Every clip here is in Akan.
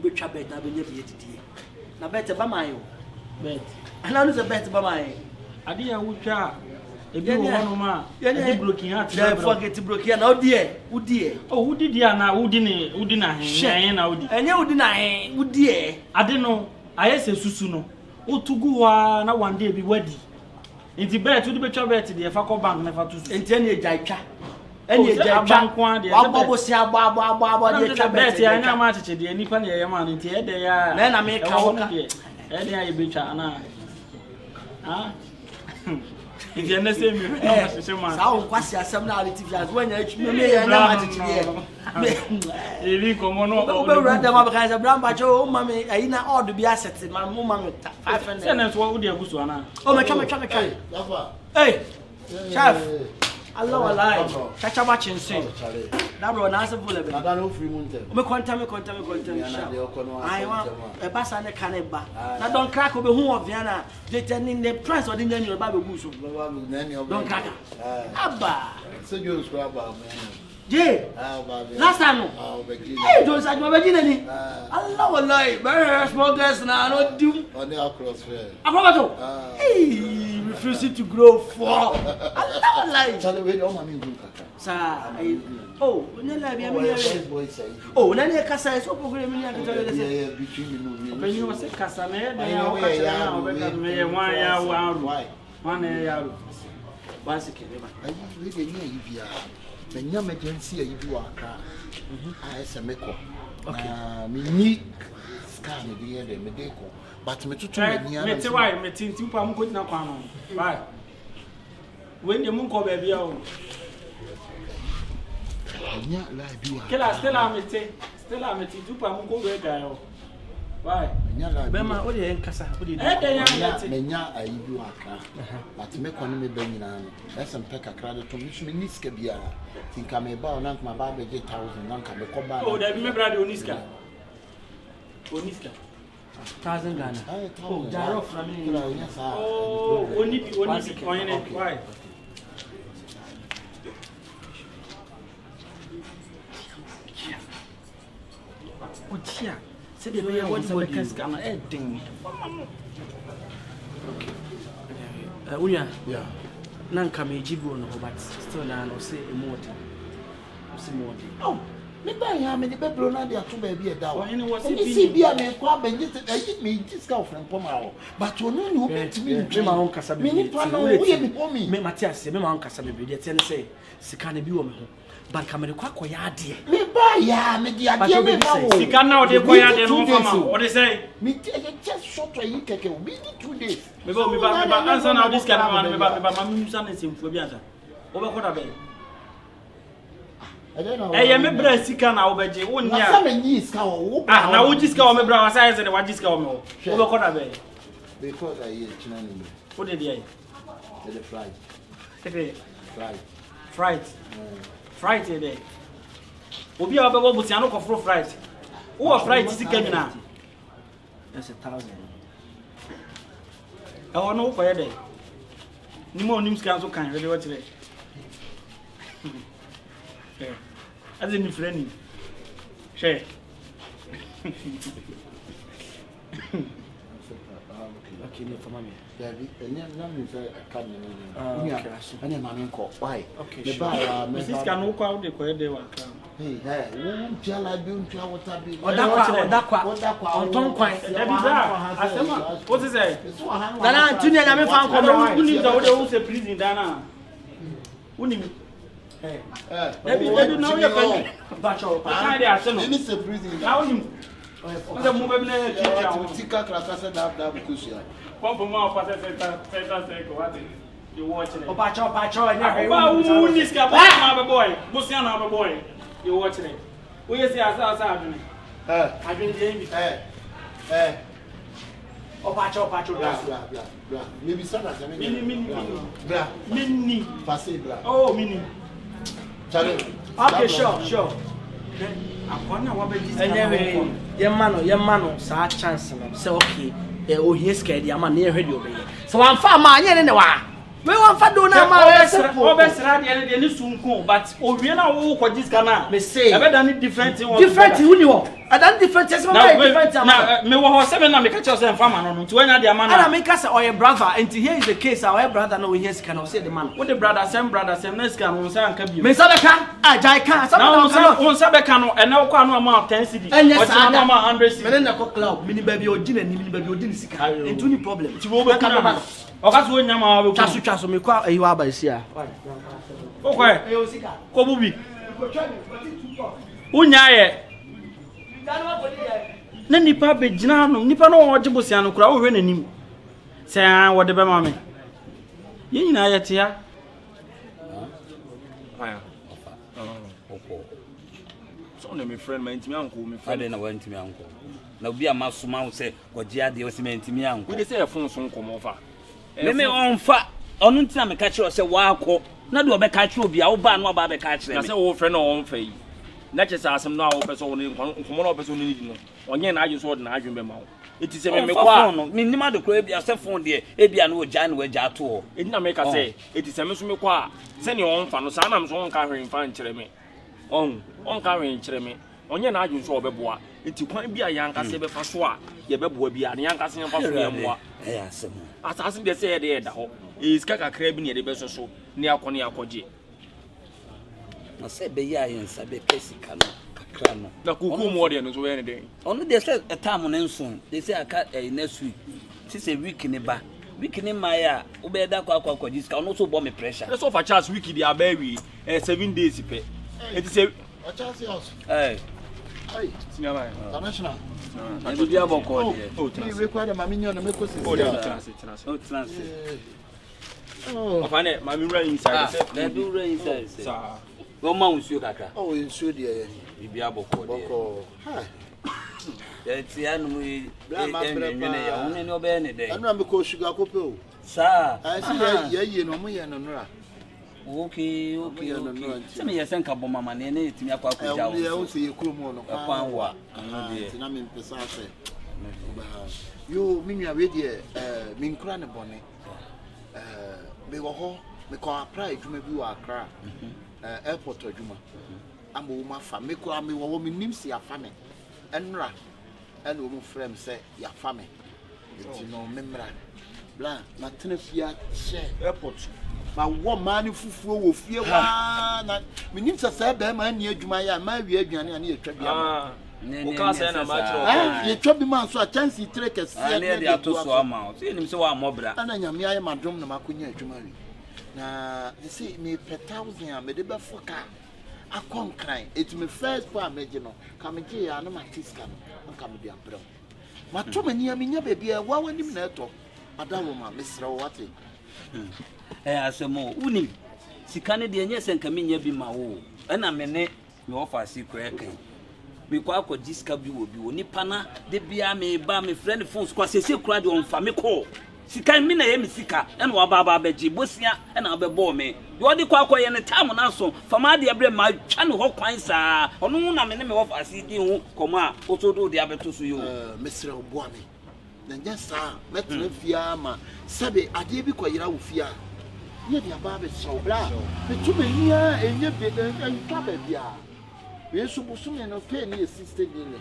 be twa bet na be nye be didie na bet ba man yo bet ana no se bet ba man ade ya wutwa ebi wo hono ma ade broken heart na forget broken na wudi oh wudi dia na wudi na hen na wudi enye wudi na hen wudi ade no ayese susu no otugu wa na one day bi wadi nti bet wudi be twa bet de fa ko bank na fa to susu nti ene eja twa ene eja twa abo si abo de twa bet ya nya ma cheche de nipa na ye ma nti e de ya na me ka ho ka e de ya ye be twa na ah if you understand me sa o kwasi asem na relative as when you me ya na ma cheche de Eli komo no o be rada ma ba say bramba cho o ma me ayi na odd bi asset ma mo ma me 500 sense wo de agusu ana o me twa hey chef Allah wallahi chacha ba chinse da bro na ase bole be na no free munte o me konta ai wa e ba sa ne kan ba na don crack o be hu ovia na de tani the price of the nyani ba be gu so don crack aba so you scrap ba je last time no hey don sa ma be ni Allah wallahi very small guys na no do on the across fair Akwaaba to hey refusing to grow for Allah wallahi tell we o ma mi ngu kaka sa oh nyala bia me oh na ne kasa so program ni akata le se between the movie but you say kasa na ya o ka chira na o be ka me wan ya wan ya ru once again ayi we de ni ayi bia na nya emergency ayi bi wa ka a ese meko okay me ni scan de ye de me de ko but me tutu me ni ara me ti why me ti pa mu ko na kwa no why when de mu ko ba bia o nya la bi wa kila stella me ti tu pa mu ko be ga yo why nya la be ma o de nkasa o de me nya ayi bi wa ka but me ko ne me ba nyina no lesson pack akra de to me so me ni ska bia tinka me ba ona kuma ba be 1000 nanka me ko ba oh da bi me brother oniska 1000 Ghana oh jaro from me oh oni oyene why Otia se de be what the case can edin okay unya yeah nanka me jibo no but still na no say emote oh me ba ya me de be bro na de ato ba bi e da wo oyene wo se si bia me kwa ba ngi me disca of from ma wo but onu ni obetimi me ma hon kasa me ni pa no wo ye me homi me Matias me ma hon kasa be de te ne say sika na bi wo me ho but kamere kwa koya ade me ba ya me di ade me ma wo sika na o de koya ade no fama what they say me just short yi keke we need 2 days me ba answer now this kind of man me ba ma mi musa na simfo bi asa wo be koda be eh me bra sika na wo beje wonya na me nyi sika wo ah na wo sika wo me bra wa sai ze de wa sika wo me wo be koda be because I hear china ni wo de dey the fried fried dey obi a be go busia no kofro fried wo fried sika nyina that's 1000 e wo no ko ye dey ni mo nim sika so kan we dey what dey as in friend share okay me for mama David na me say ka me ni anya ma me nko why me ba me sis kan wo kwa wo de ko dey wa kan hey wo jala bi untua water bi odakwa onton kwan da bi bra asema what is say dana tunia na me fan ko me uni da wo de wo se prison dana uni Ebi na wo ye kan bacho kan dey aseno ni se prison na uni o mo be na ya tika krakasa da kusia pompo ma pa se ko wate you watch it opacho nya be ba uni ska ba ma be boy busia na be boy you watch it we say asa adwene adwene dey bi opacho bra maybe sana mini bra mini passé bra oh mini chale okay sure akwana wa be dis anyway ye mano sa chance no say okay o hie scared ya ma na ye hwede obeye so wan fa ma anye ne wa we wan fa do na ma o be sra de ni sunku but owie na wo ko dis kana me say e be done different who ni ho I don't different test. Now, me was 7 and make a choice and farmer on to any man. I make us or your brother, and here is the case. Our brother, no, yes, cannot say the man. What the brother, same next can on San Cabu. Miss Abeka, I can't. Some Sabecano, and no can amount 10 cities. And yes, I am 100 men in club, mini baby or dinner, mini baby or dinner, and two problem. To overcome. Or that's when Yama Casu me quite you are by here. Okay, Kobubi. Unyaye. Na nipa be gina no nipa no wo gebosia no kura wo hwe nanim se an wo de be ma me ye nyina ye tia aya opo so na me friend ma ntimi anko me friend na wa ntimi anko na obi amasoma wo se oje ade wo se me ntimi anko we dey say efun so nkomo fa me onfa onu ntina me ka kire o se wa akọ na de obeka kire obi a wo ba no ba be ka kire me na se wo friend no onfa yi na chese asem no a wo person woni nkomo na person ni no onye na aju so de na aju be ma wo eti se me kwa no me nima de kro bia se fon de e bia no oja na waja to ho eti na me ka se eti se me so me kwa se ne onfa no sa na me so onka hwen fa nkire me onka hwen nkire me onye na aju so obeboa eti kwan bia yanka se be fa so a ye beboa bia na yanka se fa so ye moa asem asase de se ye de da ho iska kakra bi ne de be so ne akone akoje na se be ya yen sa be kesika no kakra no na kuku mo de no so we ne den onu de se time no nson de se aka next week si se week ni ba week ni maya wo be da kwa disika onu so bo me pressure let's offer chance week di abawi 7 days pe eti se a chance house eh ai sinama international na bi aboko de ni we kwa da mami nyo na me ko se trans ofane mami run inside say na do run inside say sa wo ma unsuo kakra nsuo de ye bi aboko de boko ha ti anu enwene ya woni ne obe ne de anu am ko sugar ko pe o sa ai si ye no mo ye no nura okay se me yesen ka bo mama ne ne timi akwa akwa ya o se ye kuro mo no kwa wa ti na me mpesa se yo mi nwa we de mi nkura ne bone me wo ho me ko apply adwuma bi wa Accra airport adwuma am wo ma fa me ko am wo me nim si afa me enra ene wo mu frem se ya fa me ti no memra bla na tenafia che airport ma wo ma ni fufuo wo fie wa na me nim se se be ma ni adwuma ya ma wi aduane ani etwa bia o ka se na ma tro ye twa bi ma so a chance tre kese ne de ato so ama o se nim se wa mobra ana nyame aye madom na makonya adwuma wi na you see me per 1000 a me de be foka akon kran it me first for amege no ka me je ya na matiska no ka me de abrɛ ma to mani amenya baabi a wa wanim na eto adawo ma mesrɛ wo wate asemo unim sika ne de enye senka menya bi ma wo ɛna me ne me offer secret kan bi kwa akɔ diska bi wo bi wo nipa na de bia me ba me friend phones kwa sese kura de on fa me call sika mi na ye mi sika ɛna wa ba beji bosia ɛna obɛbɔ me yo de kwa akɔ ye ne time na so fa ma de abrɛ ma twa ne ho kwan saa ɔno na me ne me offer si di ho kɔma a oto do de abeto so yo mesrɛ wo boa me na nya saa metena fia ma sabe ade bi kwa yira wo fia ye de aba be so bra me tuma nia enye be ntwa ba bia we so bosume no pay ni sister ni le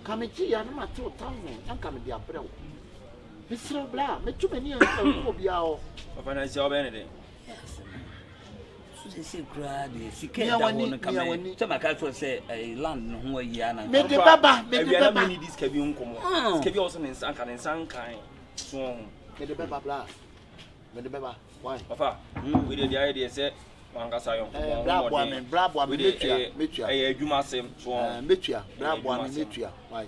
ka me chi ya na ma 2000 anka me de abrɛ wo mesrɛ bra me tuma nia ko bia o ofana si obe ne de se kura de sika da won ka me se maka so se land no ho ayi ana me de baba me dis ka bi nkomo ska bi also ne nsan kan so me de baba bla me de baba why papa we dey idea say wangasa yon bra boa me metua adwuma sem so metua bra boa me metua why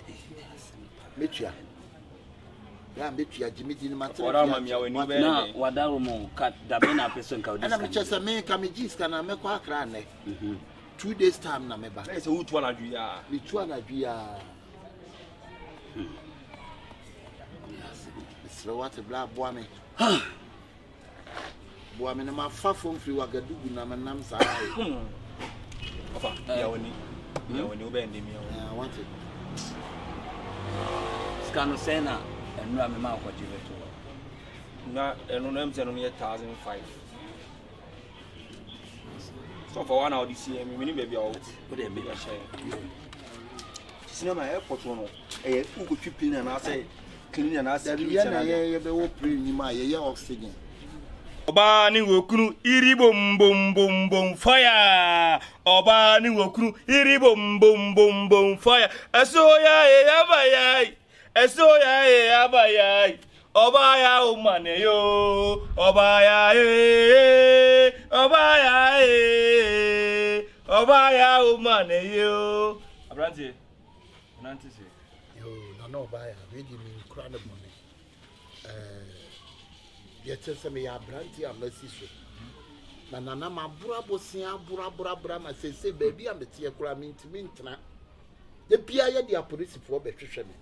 metua ya metua jimidi ni matri ora ma mia wani be na wadaro mo ka da be na person ka odi ana me chese me ka me jiska na me kwa Accra ne 2 days time na me ba say who to na dwu ya me tu na dwu ya so what bra boa me boa me na ma fa fom free wagadugu na manam sa ai papa ya wani obe ndi mi ya want it skano sena enu a me ma ko jibe to na enu no emse no 1005 so for one hour this year me ni baby o de me share cinema airport no ugo twipin na say clean na say ye be wo pre ni ma ye oxygen Oba ni wokunu iri bom bom bom bom fire. Oba ni wokunu iri bom bom bom bom fire. Esoya e abayai. Esoya e abayai. Oba ya umane yo. Oba ya e. Oba ya e. Oba ya umane yo. Abranti. Nanti se. Yo, no oba ya. We di mi kura ne money. Yet me ya branti amasi so na nana mabura bosia bura ma se baby am tie kura mintimi ntena de bia ye dia police fo be hwehwe me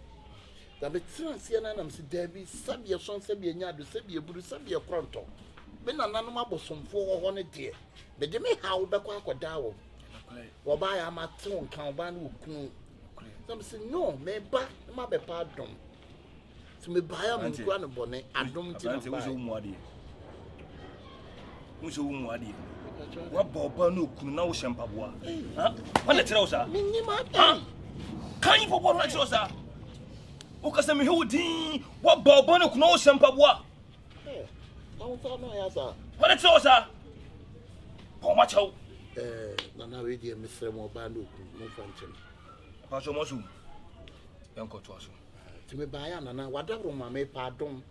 da be transia na nam se dabi sabie son sabie nya do sabie buru sabie kronto me nana no mabosomfo ho ne de be de me ha wo be kwa akoda wo ba ya ma te won kan ba na okunu sam se no me ba ma be pa dom to me buy am nkwa no bone adom ti na ba Muso umuadi wa boba no kunu na wo shempaboa ha wala tira osa minni ma kan yi popo na tira osa o kasa me hewudi wa boba no kunu wo shempaboa on so no ya sa wala tira osa po ma chaw na we die misre mo ba no kunu mo fanchem pa so mo su yanko to aso ti me ba ya nana wadabro ma me pa dom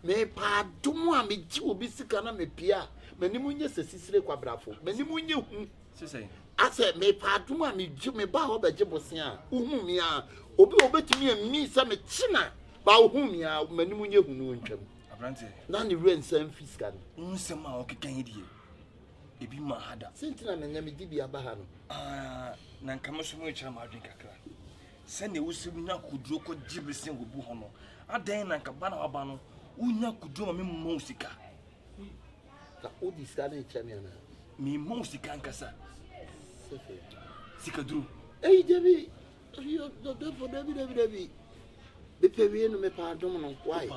a me ji obi sika na me pia mani munye sesisire kwabrafo mani munye hu sesei ase me pa dom a me ji me ba ho beje bosen a uhu mi a obi obetimi ami sa me china ba uhu mi a mani munye hu no ntwam abranti na ni rensan fiska no nsem a okekan die ebi ma hada sentina me nyame dibi abaha no na nkama so mo chira ma adwen kakra sene wusim nya kuduro ko jibesen go bu hono adan na nkaba na waba no unya kuduro ma me mo sika ka odi sika na chamiana mi mo sika nkasa sika duro debi yo do for debi bepewie no me pa dom no why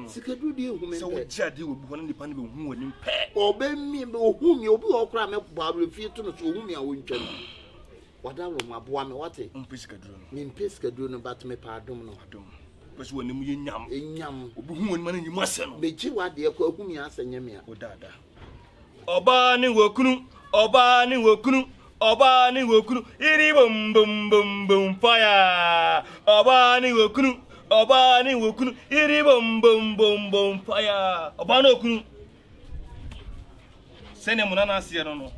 sika duro di hu me so jade wo bu hono nipa ne be hu wani pe obemmi be ohu mi obi okra me ba refie to no so ohu mi a wontwa wadalo maboa me wate mpesika duro no me mpesika duro no bat me pa dom no adom pese woni mu yenyam obi hu woni man nyim ase no beji wade ko ahu mi asanya me a odada oba ni wokunu iri bom bom bom bom fire oba ni wokunu iri bom bom bom bom fire oba no okunu sene munana ase no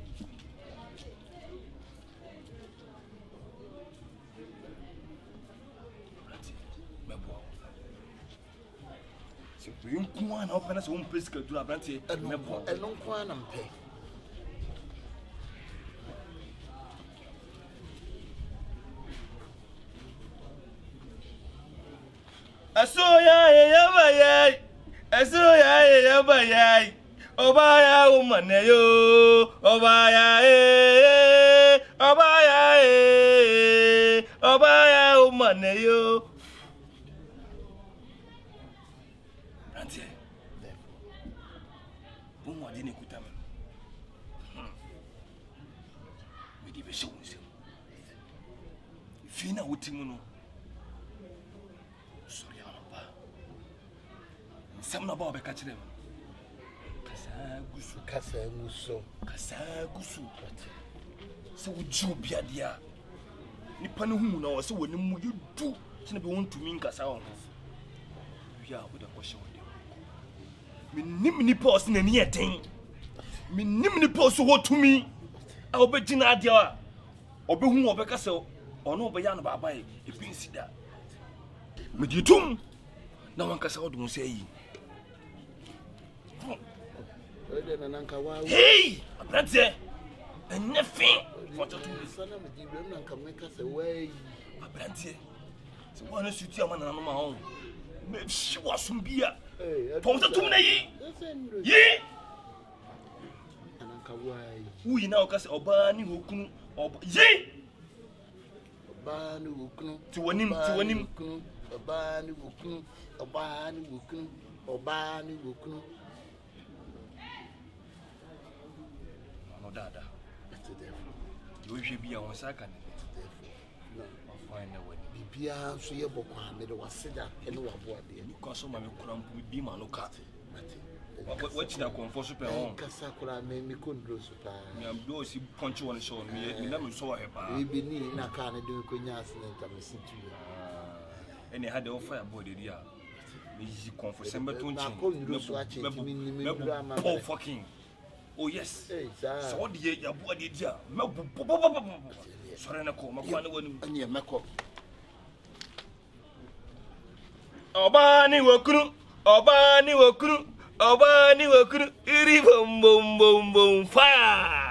Yunkuana opena se pesca dura branti mebo enon kwana mpe asoya ya bayai obaya umaneyo obaya umaneyo Fina utimuno sorry alaba samna ba be ka kire kasa guso se wuju biadia nipa ne hu na wo se woni mu yedu se be won tumi nkasa wo ya wo da kwashe wo de minim ni pause na ni eten minim ni pause wo tumi a wo be gina adia a obehu obekase ono be ya na baba e bi nsida meditum na wankasa odun se yi hey abrante enefin foto tu sana me di bem na nka kasa wai abrante se wona suti amana no ma ho me shi wasum bia foto tu na yi ananka wai uyi na okase oba ni hokunu oba yi Bani wukunu tiwonim obani wukunu no dada you hwe bia won saka ne bibia so ye bokwa me de waseda ene wabo ade ko so ma me kura mpu bi ma no ka what that comfort super on kasa kura me kondro super me am do si punch one show me na me so he pa we be ni na ka na de ko nya accident am sintu ene had the fire body dia me yi comfort sembe to na ko ndro so ache mi ni oh fucking oh yes so the ya bo de dia me sorry na ko makwa na wani anye meko Obani wakuru iri bom bom bom bom fire